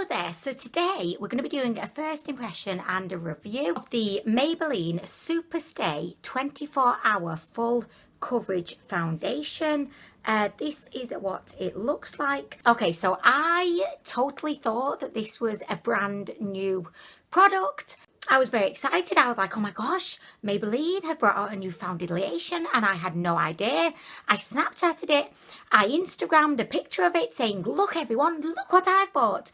Hello there, so today we're going to be doing a first impression and a review of the Maybelline Superstay 24 Hour Full Coverage Foundation. This is what it looks like. Okay, so I totally thought that this was a brand new product. I was very excited. I was like, oh my gosh, Maybelline have brought out a new foundation and I had no idea. I Snapchatted it. I Instagrammed a picture of it saying, look everyone, look what I've bought.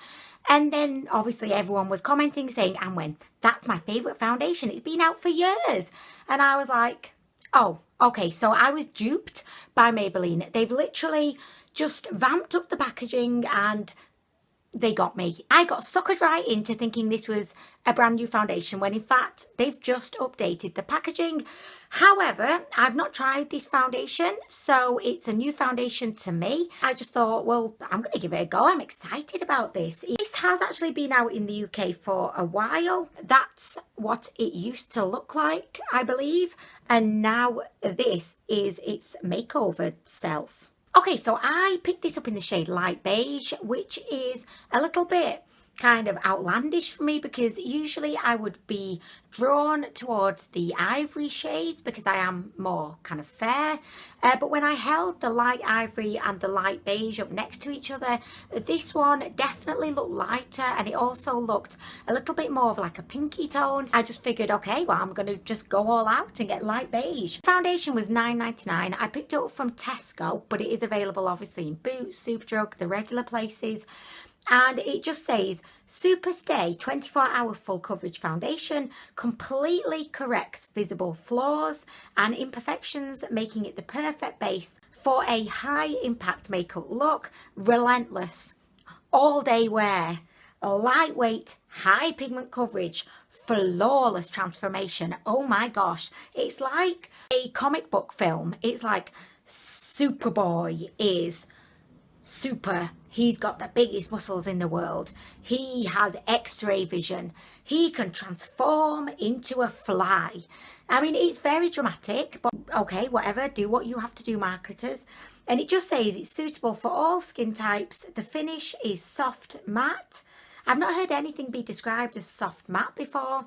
And then obviously everyone was commenting saying, and when, that's my favourite foundation. It's been out for years. And I was like, oh, okay. So I was duped by Maybelline. They've literally just vamped up the packaging and they got me. I got suckered right into thinking this was a brand new foundation when in fact they've just updated the packaging. However, I've not tried this foundation, so it's a new foundation to me. I just thought, well, I'm going to give it a go. I'm excited about this. This has actually been out in the UK for a while. That's what it used to look like, I believe. And now this is its makeover self. Okay, so I picked this up in the shade Light Beige, which is a little bit kind of outlandish for me because usually I would be drawn towards the ivory shades because I am more kind of fair. But when I held the light ivory and the light beige up next to each other, this one definitely looked lighter and it also looked a little bit more of like a pinky tone. I just figured, okay, well, I'm going to just go all out and get light beige. Foundation was £9.99. I picked it up from Tesco, but it is available obviously in Boots, Superdrug, the regular places. And it just says, Superstay 24-Hour Full Coverage Foundation completely corrects visible flaws and imperfections, making it the perfect base for a high-impact makeup look, relentless, all-day wear, lightweight, high pigment coverage, flawless transformation. Oh my gosh, it's like a comic book film. It's like Superboy is super. He's got the biggest muscles in the world. He has x-ray vision. He can transform into a fly. I mean, it's very dramatic, but okay, whatever. Do what you have to do, marketers. And it just says it's suitable for all skin types. The finish is soft matte. I've not heard anything be described as soft matte before.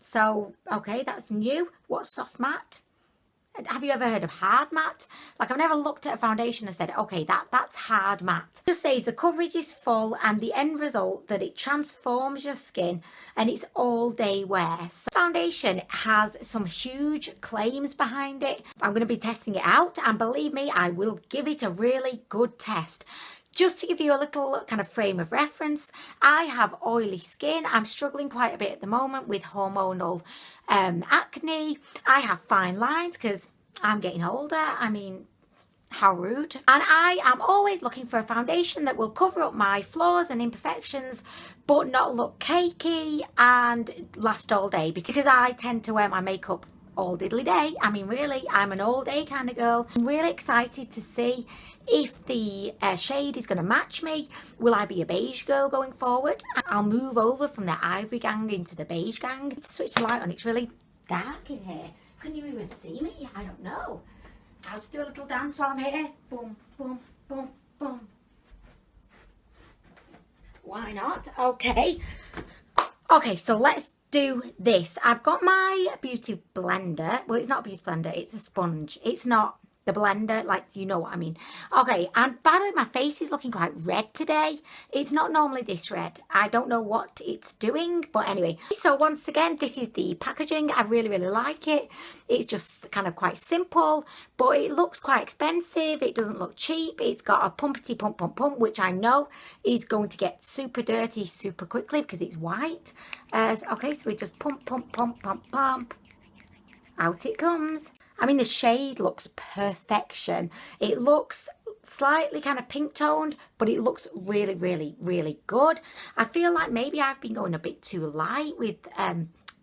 So, okay, that's new. What's soft matte? Have you ever heard of hard matte? Like, I've never looked at a foundation and said, okay, that's hard matte. It just says the coverage is full and the end result that it transforms your skin and it's all day wear. So foundation has some huge claims behind it. I'm going to be testing it out and believe me, I will give it a really good test. Just to give you a little kind of frame of reference, I have oily skin. I'm struggling quite a bit at the moment with hormonal acne. I have fine lines because I'm getting older. I mean, how rude. And I am always looking for a foundation that will cover up my flaws and imperfections but not look cakey and last all day because I tend to wear my makeup all diddly day. I mean, really, I'm an all day kind of girl. I'm really excited to see if the shade is going to match me. Will I be a beige girl going forward? I'll move over from the ivory gang into the beige gang. Switch the light on, it's really dark in here. Can you even see me? I don't know. I'll just do a little dance while I'm here. Boom, boom, boom, boom. Why not? Okay. Okay, so let's do this. I've got my beauty blender. Well, it's not a beauty blender, it's a sponge. It's not the blender, like, you know what I mean. Okay, and by the way, my face is looking quite red today. It's not normally this red. I don't know what it's doing, but anyway. So once again, this is the packaging. I really, really like it. It's just kind of quite simple, but it looks quite expensive. It doesn't look cheap. It's got a pumpity pump pump pump, which I know is going to get super dirty super quickly because it's white. Okay, so we just pump, pump, pump, pump, pump. Out it comes. I mean, the shade looks perfection. It looks slightly kind of pink toned, but it looks really, really, really good. I feel like maybe I've been going a bit too light with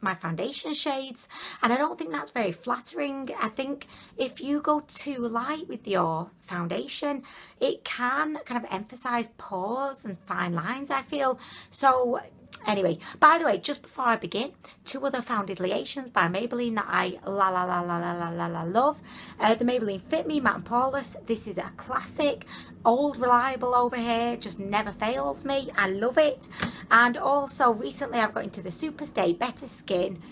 my foundation shades, and I don't think that's very flattering. I think if you go too light with your foundation, it can kind of emphasize pores and fine lines, I feel. So Anyway, by the way, just before I begin, 2 other foundations by Maybelline that I love. The Maybelline Fit Me Matte and Poreless. This is a classic, old reliable over here, just never fails me. I love it. And also recently I've got into the Superstay Better Skin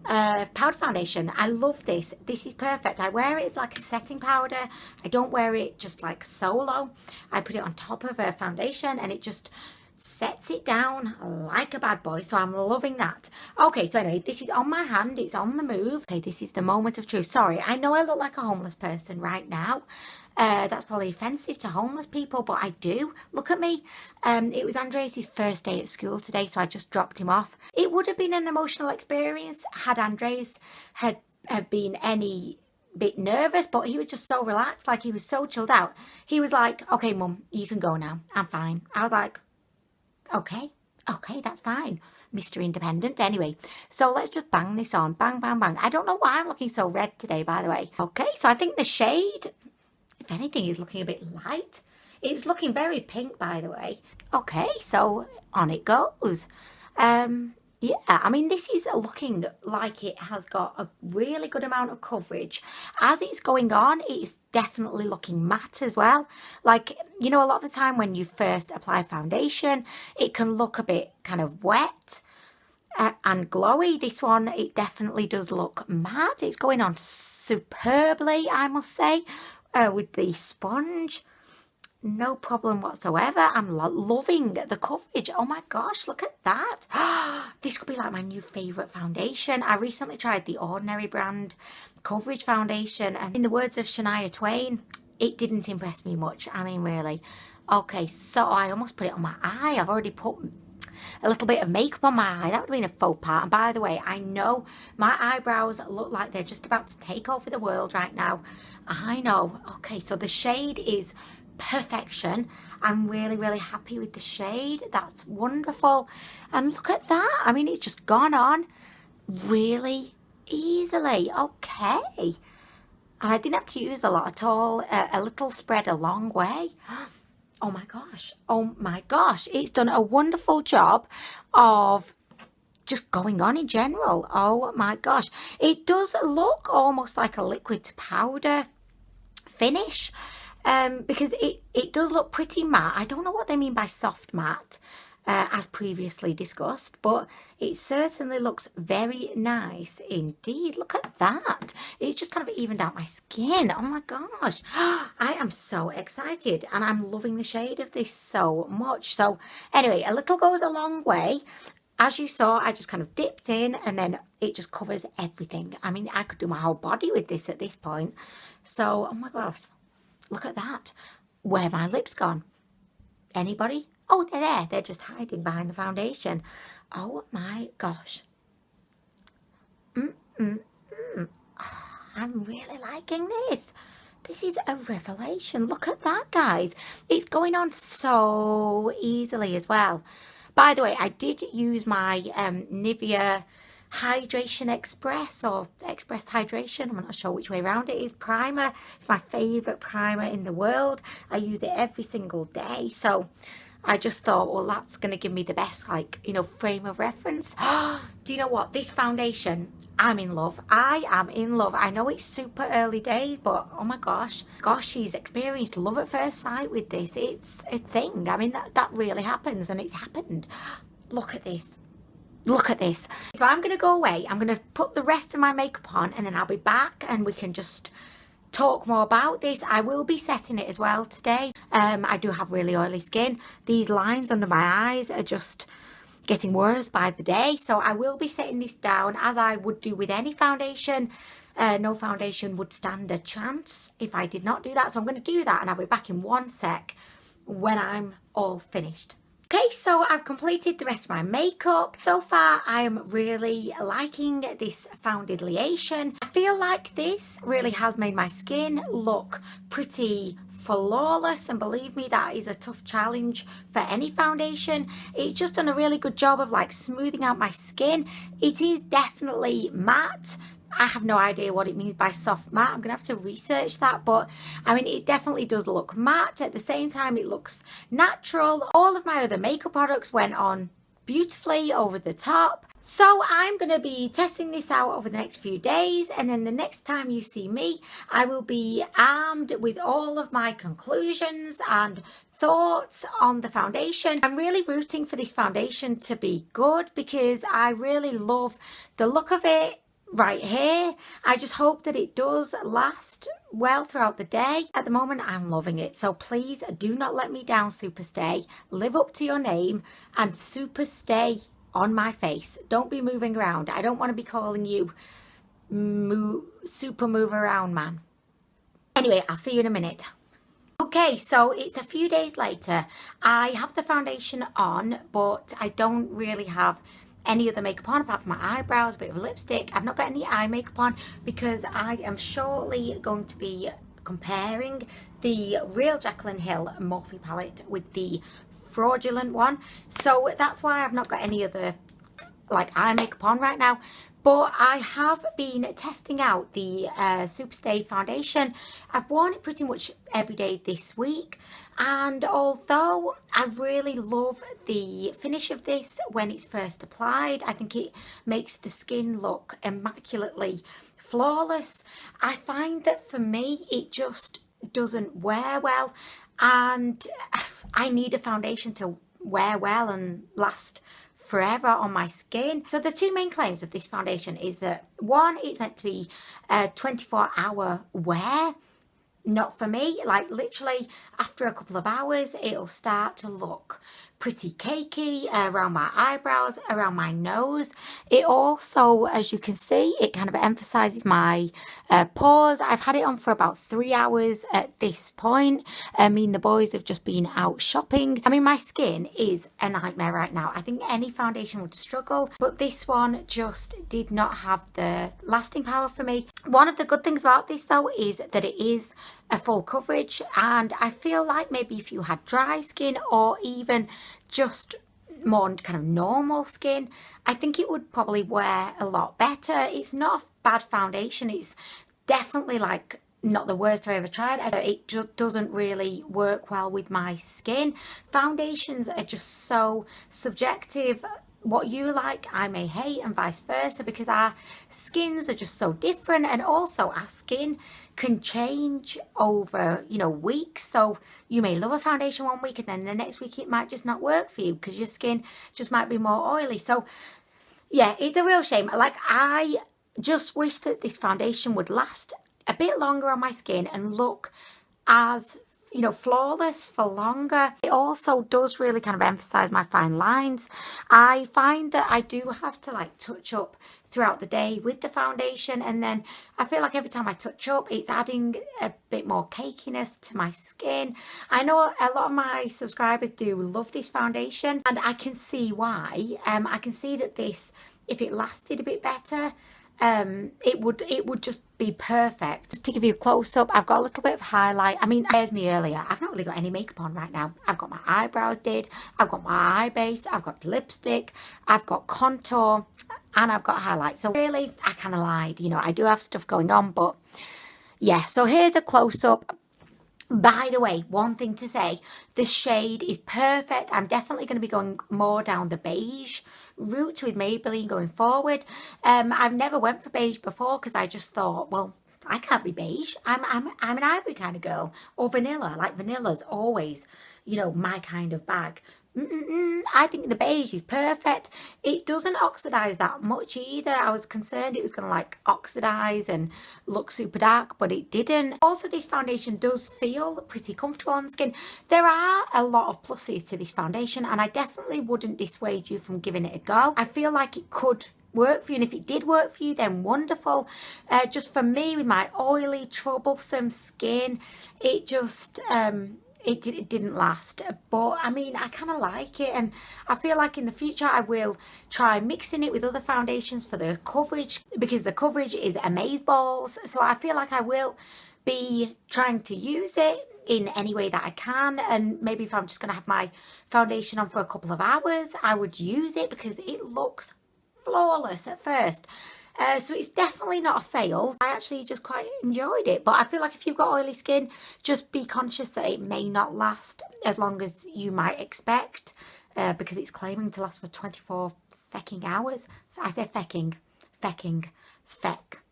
powder foundation. I love this. This is perfect. I wear it as like a setting powder. I don't wear it just like solo. I put it on top of a foundation and it just sets it down like a bad boy. So I'm loving that. Okay, so anyway, this is on my hand. It's on the move. Okay, this is the moment of truth. Sorry, I know I look like a homeless person right now. That's probably offensive to homeless people, but I do. Look at me. It was Andres' first day at school today, so I just dropped him off. It would have been an emotional experience had Andres had been any bit nervous, but he was just so relaxed, like he was so chilled out. He was like, okay, Mum, you can go now. I'm fine. I was like, okay, that's fine, Mr. Independent. Anyway, so let's just bang this on. Bang, bang, bang. I don't know why I'm looking so red today, by the way. Okay, so I think the shade, if anything, is looking a bit light. It's looking very pink, by the way. Okay, so on it goes. Yeah, I mean, this is looking like it has got a really good amount of coverage. As it's going on, it's definitely looking matte as well. Like, you know, a lot of the time when you first apply foundation, it can look a bit kind of wet and glowy. This one, it definitely does look matte. It's going on superbly, I must say, with the sponge. No problem whatsoever. I'm loving the coverage. Oh my gosh, look at that. This could be like my new favourite foundation. I recently tried the Ordinary brand coverage foundation, and in the words of Shania Twain, it didn't impress me much. I mean, really. Okay, so I almost put it on my eye. I've already put a little bit of makeup on my eye. That would have been a faux pas. And by the way, I know my eyebrows look like they're just about to take over the world right now. I know. Okay, so the shade is perfection. I'm really happy with the shade. That's wonderful. And look at that. I mean, it's just gone on really easily. Okay, and I didn't have to use a lot at all. A little spread a long way. Oh my gosh, oh my gosh, it's done a wonderful job of just going on in general. Oh my gosh, it does look almost like a liquid to powder finish. Because it does look pretty matte. I don't know what they mean by soft matte, as previously discussed, but it certainly looks very nice indeed. Look at that. It's just kind of evened out my skin. Oh my gosh. I am so excited and I'm loving the shade of this so much. So anyway, a little goes a long way. As you saw, I just kind of dipped in and then it just covers everything. I mean, I could do my whole body with this at this point. So, oh my gosh. Look at that. Where have my lips gone? Anybody? Oh, they're there. They're just hiding behind the foundation. Oh my gosh. Oh, I'm really liking this. This is a revelation. Look at that, guys. It's going on so easily as well. By the way, I did use my Nivea Hydration Express or Express Hydration, I'm not sure which way around it is, primer. It's my favourite primer in the world. I use it every single day, so I just thought, well, that's going to give me the best, like, you know, frame of reference. Do you know what? This foundation, I'm in love. I am in love. I know it's super early days, but oh my gosh. Gosh, she's experienced love at first sight with this. It's a thing. I mean, that really happens, and it's happened. Look at this. Look at this. So I'm going to go away. I'm going to put the rest of my makeup on and then I'll be back and we can just talk more about this. I will be setting it as well today. I do have really oily skin. These lines under my eyes are just getting worse by the day. So I will be setting this down as I would do with any foundation. No foundation would stand a chance if I did not do that. So I'm going to do that and I'll be back in one sec when I'm all finished. Okay, so I've completed the rest of my makeup. So far, I'm really liking this foundation. I feel like this really has made my skin look pretty flawless, and believe me, that is a tough challenge for any foundation. It's just done a really good job of like smoothing out my skin. It is definitely matte. I have no idea what it means by soft matte. I'm going to have to research that, but I mean, it definitely does look matte. At the same time, it looks natural. All of my other makeup products went on beautifully over the top. So I'm going to be testing this out over the next few days, and then the next time you see me, I will be armed with all of my conclusions and thoughts on the foundation. I'm really rooting for this foundation to be good because I really love the look of it right here. I just hope that it does last well throughout the day. At the moment, I'm loving it. So please do not let me down, Superstay. Live up to your name and Superstay on my face. Don't be moving around. I don't want to be calling you super move around man. Anyway, I'll see you in a minute. Okay, so it's a few days later. I have the foundation on, but I don't really have any other makeup on apart from my eyebrows, a bit of lipstick. I've not got any eye makeup on because I am shortly going to be comparing the real Jaclyn Hill Morphe palette with the fraudulent one. So that's why I've not got any other like eye makeup on right now. But I have been testing out the Superstay foundation. I've worn it pretty much every day this week. And although I really love the finish of this when it's first applied, I think it makes the skin look immaculately flawless. I find that for me, it just doesn't wear well. And I need a foundation to wear well and last forever on my skin. So the two main claims of this foundation is that one, it's meant to be a 24-hour wear. Not for me. Like literally after a couple of hours it'll start to look pretty cakey around my eyebrows, around my nose. It also, as you can see, it kind of emphasizes my pores. I've had it on for about 3 hours at this point. I mean, the boys have just been out shopping. I mean, my skin is a nightmare right now. I think any foundation would struggle, but this one just did not have the lasting power for me. One of the good things about this though is that it is a full coverage, and I feel like maybe if you had dry skin or even just more kind of normal skin, I think it would probably wear a lot better. It's not a bad foundation. It's definitely like not the worst I've ever tried. It just doesn't really work well with my skin. Foundations are just so subjective. What you like, I may hate, and vice versa, because our skins are just so different, and also our skin can change over, you know, weeks. So you may love a foundation one week and then the next week it might just not work for you because your skin just might be more oily. So yeah, it's a real shame. Like, I just wish that this foundation would last a bit longer on my skin and look as, you know, flawless for longer. It also does really kind of emphasize my fine lines. I find that I do have to like touch up throughout the day with the foundation, and then I feel like every time I touch up it's adding a bit more cakiness to my skin. I know a lot of my subscribers do love this foundation, and I can see why. I can see that this, if it lasted a bit better, it would just be perfect. Just to give you a close-up, I've got a little bit of highlight. I mean, as me earlier, I've not really got any makeup on right now. I've got my eyebrows did, I've got my eye base, I've got lipstick, I've got contour, and I've got highlight. So really, I kind of lied, you know, I do have stuff going on, but yeah. So here's a close-up. By the way, one thing to say, the shade is perfect. I'm definitely going to be going more down the beige route with Maybelline going forward. I've never went for beige before because I just thought, well, I can't be beige. I'm an ivory kind of girl, or vanilla. Like, vanilla's always, you know, my kind of bag. I think the beige is perfect. It doesn't oxidize that much either. I was concerned it was going to like oxidize and look super dark, but it didn't. Also, this foundation does feel pretty comfortable on the skin. There are a lot of pluses to this foundation, and I definitely wouldn't dissuade you from giving it a go. I feel like it could work for you, and if it did work for you, then wonderful. Just for me, with my oily, troublesome skin, it just it didn't last. But I mean, I kind of like it, and I feel like in the future I will try mixing it with other foundations for the coverage, because the coverage is amazeballs. So I feel like I will be trying to use it in any way that I can, and maybe if I'm just going to have my foundation on for a couple of hours, I would use it because it looks flawless at first. So it's definitely not a fail. I actually just quite enjoyed it, but I feel like if you've got oily skin, just be conscious that it may not last as long as you might expect. because it's claiming to last for 24 fecking hours. I said fecking, feck.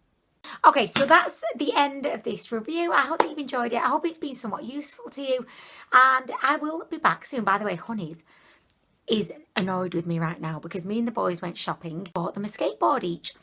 Okay, so that's the end of this review. I hope that you've enjoyed it. I hope it's been somewhat useful to you. And I will be back soon. By the way, Honeys is annoyed with me right now because me and the boys went shopping, bought them a skateboard each.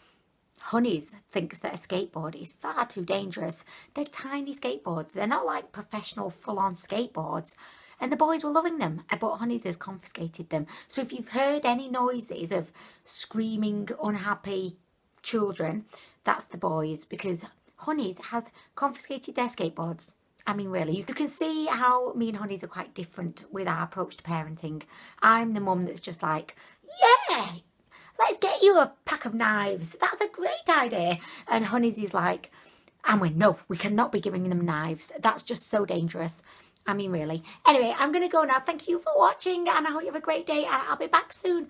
Honeys thinks that a skateboard is far too dangerous. They're tiny skateboards. They're not like professional full-on skateboards. And the boys were loving them, but Honeys has confiscated them. So if you've heard any noises of screaming, unhappy children, that's the boys, because Honeys has confiscated their skateboards. I mean, really, you can see how me and Honeys are quite different with our approach to parenting. I'm the mum that's just like, yeah, let's get you a pack of knives. That's a great idea. And Honeys is like, no, we cannot be giving them knives. That's just so dangerous. I mean, really. Anyway, I'm going to go now. Thank you for watching, and I hope you have a great day, and I'll be back soon.